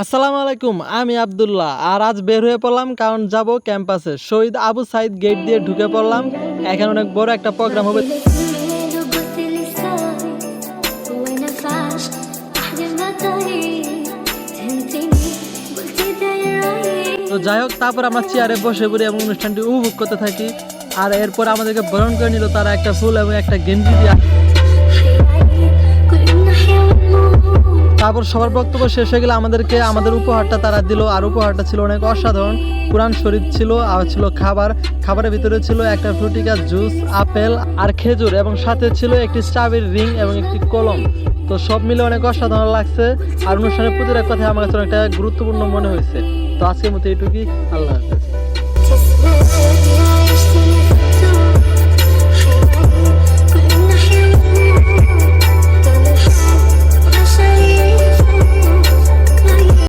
আসসালামু আলাইকুম, আমি আব্দুল্লাহ। আর আজ বের হয়ে পড়লাম কারণ যাব ক্যাম্পাসে। শহীদ আবু সাইদ গেট দিয়ে ঢুকে পড়লাম। এখানে অনেক বড় একটা প্রোগ্রাম হবে। তো যাই হোক, তারপর আমরা চেয়ারে বসে পড়ি এবং অনুষ্ঠানটি উপভোগ করতে থাকি। আর এরপর আমাদেরকে বরণ করে নিল তারা একটা ফুল এবং একটা গেঞ্জি দিয়ে। তারপর সবার বক্তব্য শেষ হয়ে গেলে আমাদেরকে আমাদের উপহারটা তারা দিল। আর উপহারটা ছিল অনেক অসাধারণ। কোরআন শরীফ ছিল, আর ছিল খাবারের ভিতরে ছিল একটা ফ্রুটিকা জুস, আপেল আর খেজুর, এবং সাথে ছিল একটি চাবির রিং এবং একটি কলম। তো সব মিলে অনেক অসাধারণ লাগছে। আর অনুষ্ঠানের প্রতিটা কথা আমার কাছে অনেকটা গুরুত্বপূর্ণ মনে হয়েছে। তো আজকের মতো এইটুকুই। আল্লাহ হাফেজ।